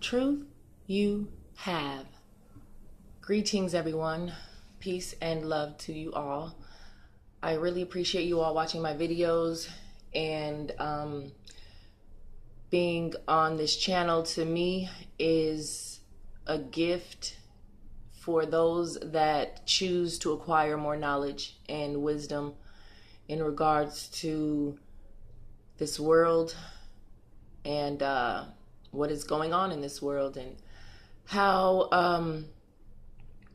Truth you have. Greetings, everyone. Peace and love to you all. I really appreciate you all watching my videos and being on this channel. To me is a gift for those that choose to acquire more knowledge and wisdom in regards to this world and what is going on in this world, and how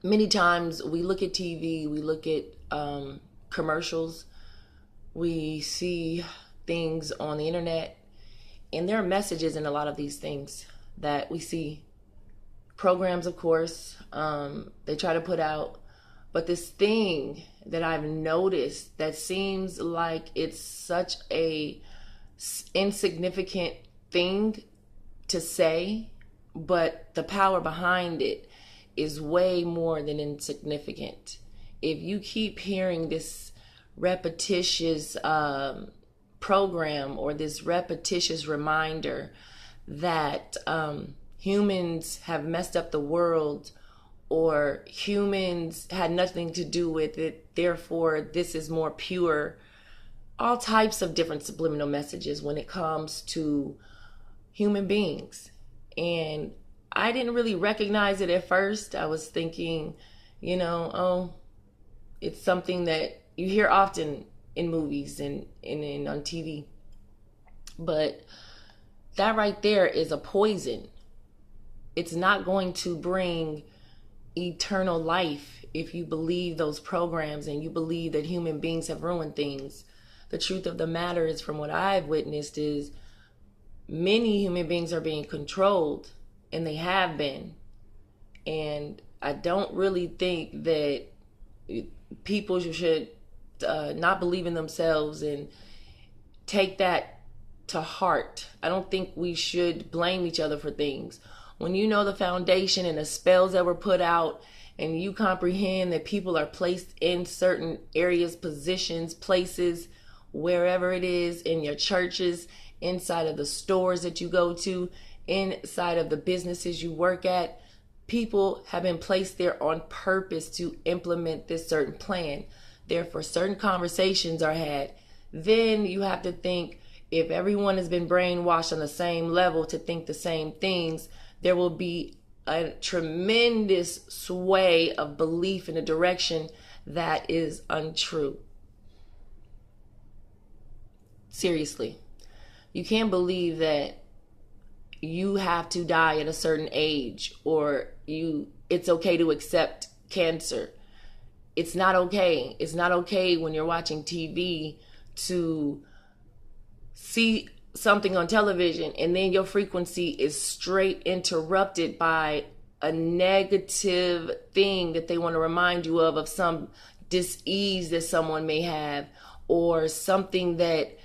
many times we look at TV, we look at commercials, we see things on the internet, and there are messages in a lot of these things that we see. Programs, of course, they try to put out, but this thing that I've noticed that seems like it's such a insignificant thing to say, but the power behind it is way more than insignificant. If you keep hearing this repetitious program or this repetitious reminder that humans have messed up the world, or humans had nothing to do with it, therefore this is more pure, all types of different subliminal messages when it comes to human beings. And I didn't really recognize it at first. I was thinking, oh, it's something that you hear often in movies and on TV. But that right there is a poison. It's not going to bring eternal life if you believe those programs and you believe that human beings have ruined things. The truth of the matter is, from what I've witnessed, is many human beings are being controlled, and they have been. And I don't really think that people should not believe in themselves and take that to heart. I don't think we should blame each other for things. When you know the foundation and the spells that were put out, and you comprehend that people are placed in certain areas, positions, places, wherever it is, in your churches, inside of the stores that you go to, inside of the businesses you work at, people have been placed there on purpose to implement this certain plan. Therefore, certain conversations are had. Then you have to think, if everyone has been brainwashed on the same level to think the same things, there will be a tremendous sway of belief in a direction that is untrue. Seriously. You can't believe that you have to die at a certain age, or it's okay to accept cancer. It's not okay. It's not okay when you're watching TV to see something on television and then your frequency is straight interrupted by a negative thing that they want to remind you of some dis-ease that someone may have, or something that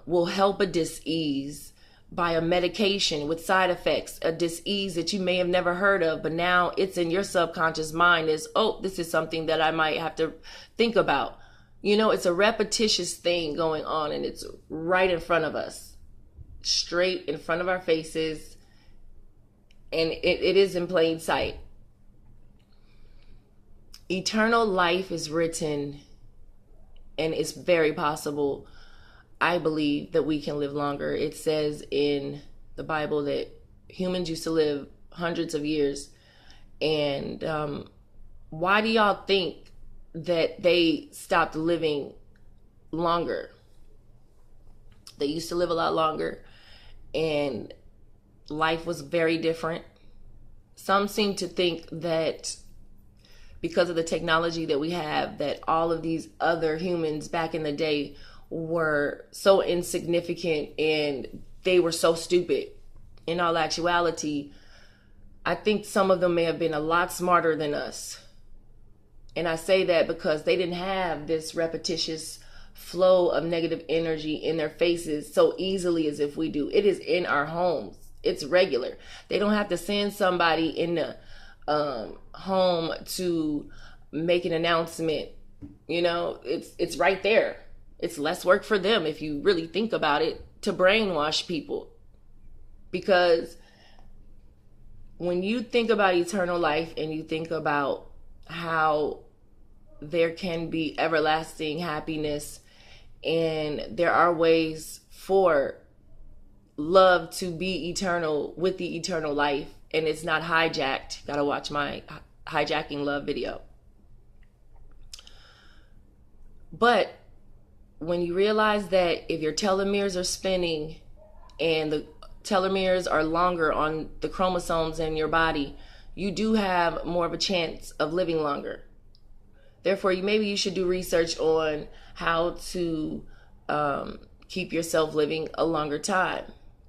will help a dis-ease by a medication with side effects, a dis-ease that you may have never heard of, but now it's in your subconscious mind as, oh, this is something that I might have to think about. It's a repetitious thing going on, and it's right in front of us, straight in front of our faces, and it is in plain sight. Eternal life is written, and it's very possible, I believe, that we can live longer. It says in the Bible that humans used to live hundreds of years. And why do y'all think that they stopped living longer? They used to live a lot longer, and life was very different. Some seem to think that because of the technology that we have, that all of these other humans back in the day were so insignificant and they were so stupid. In all actuality, I think some of them may have been a lot smarter than us. And I say that because they didn't have this repetitious flow of negative energy in their faces so easily as if we do. It is in our homes. It's regular. They don't have to send somebody in the home to make an announcement. It's right there. It's less work for them, if you really think about it, to brainwash people. Because when you think about eternal life and you think about how there can be everlasting happiness and there are ways for love to be eternal with the eternal life, and it's not hijacked. Gotta watch my hijacking love video. But when you realize that if your telomeres are spinning and the telomeres are longer on the chromosomes in your body, you do have more of a chance of living longer. Therefore, maybe you should do research on how to keep yourself living a longer time.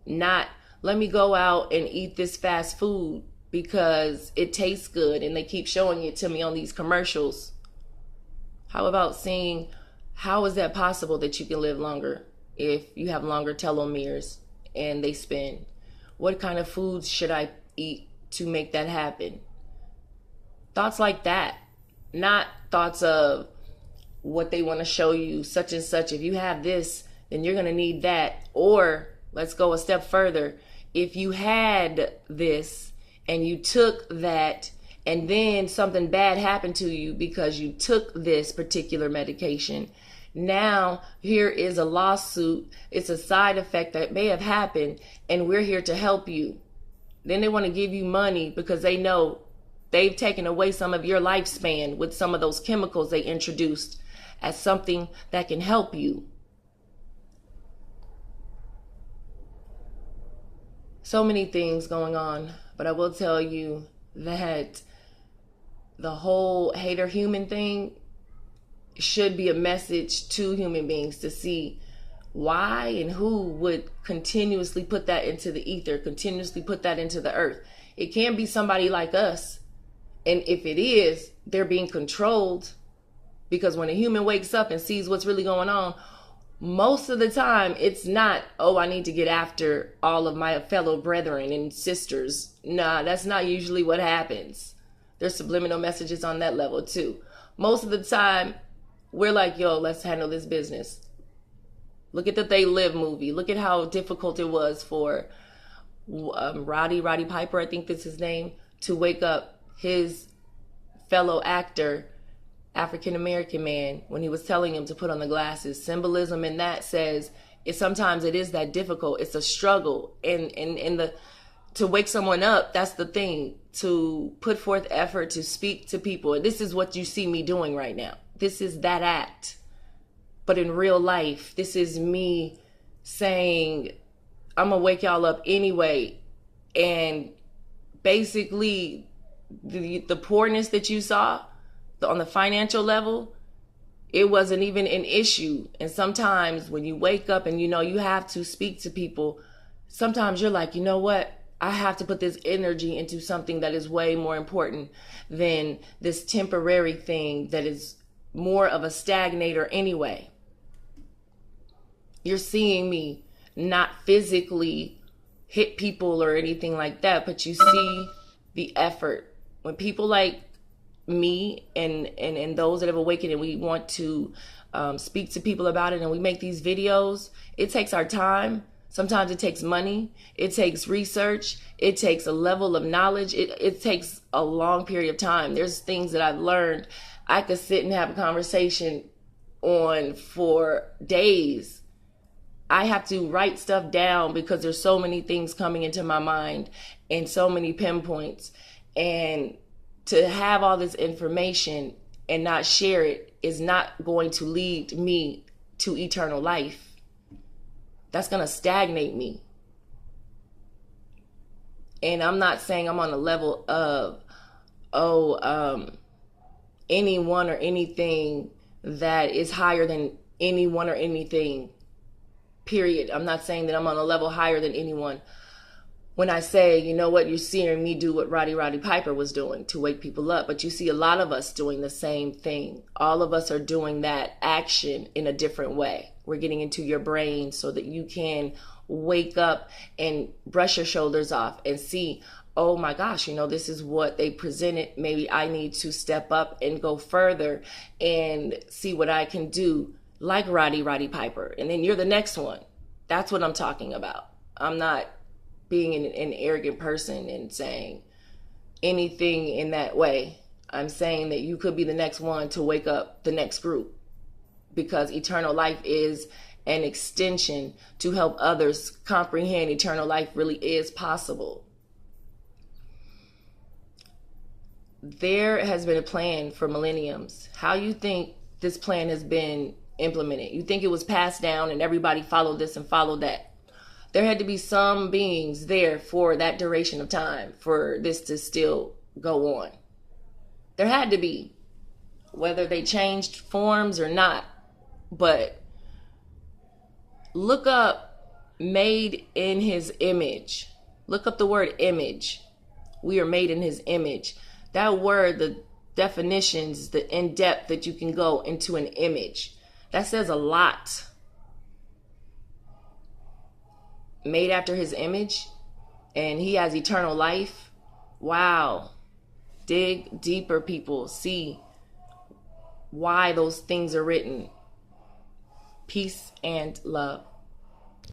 Not, let me go out and eat this fast food because it tastes good and they keep showing it to me on these commercials. How about seeing how is that possible that you can live longer if you have longer telomeres and they spin? What kind of foods should I eat to make that happen? Thoughts like that. Not thoughts of what they want to show you, such and such. If you have this, then you're going to need that. Or let's go a step further. If you had this and you took that and then something bad happened to you because you took this particular medication, now here is a lawsuit. It's a side effect that may have happened and we're here to help you. Then they want to give you money because they know they've taken away some of your lifespan with some of those chemicals they introduced as something that can help you. So many things going on, but I will tell you that the whole hater human thing should be a message to human beings to see why and who would continuously put that into the ether, continuously put that into the earth. It can't be somebody like us. And if it is, they're being controlled, because when a human wakes up and sees what's really going on, most of the time it's not, oh, I need to get after all of my fellow brethren and sisters. Nah, that's not usually what happens. There's subliminal messages on that level too. Most of the time, we're like, yo, let's handle this business. Look at the They Live movie. Look at how difficult it was for Roddy Piper, I think that's his name, to wake up his fellow actor, African-American man, when he was telling him to put on the glasses. Symbolism in that says sometimes it is that difficult. It's a struggle. And to wake someone up, that's the thing. To put forth effort to speak to people. And this is what you see me doing right now. This is that act. But in real life, this is me saying, I'm going to wake y'all up anyway. And basically, the poorness that you saw on the financial level, it wasn't even an issue. And sometimes when you wake up and you know you have to speak to people, sometimes you're like, you know what? I have to put this energy into something that is way more important than this temporary thing that is more of a stagnator anyway. You're seeing me not physically hit people or anything like that, but you see the effort. When people like me and those that have awakened and we want to speak to people about it and we make these videos, it takes our time. Sometimes it takes money. It takes research. It takes a level of knowledge. It takes a long period of time. There's things that I've learned I could sit and have a conversation on for days. I have to write stuff down because there's so many things coming into my mind and so many pinpoints. And to have all this information and not share it is not going to lead me to eternal life. That's going to stagnate me. And I'm not saying I'm on the level of, anyone or anything that is higher than anyone or anything, period. I'm not saying that I'm on a level higher than anyone. When I say, you know what, you're seeing me do what Roddy Piper was doing to wake people up, but you see a lot of us doing the same thing. All of us are doing that action in a different way. We're getting into your brain so that you can wake up and brush your shoulders off and see, oh my gosh, this is what they presented. Maybe I need to step up and go further and see what I can do like Roddy Piper. And then you're the next one. That's what I'm talking about. I'm not being an arrogant person and saying, anything in that way. I'm saying that you could be the next one to wake up the next group, because eternal life is an extension to help others comprehend eternal life really is possible. There has been a plan for millenniums. How you think this plan has been implemented? You think it was passed down and everybody followed this and followed that? There had to be some beings there for that duration of time for this to still go on. There had to be, whether they changed forms or not. But look up made in his image. Look up the word image. We are made in his image. That word, the definitions, the in-depth that you can go into an image, that says a lot. Made after his image, and he has eternal life. Wow. Dig deeper, people. See why those things are written. Peace and love.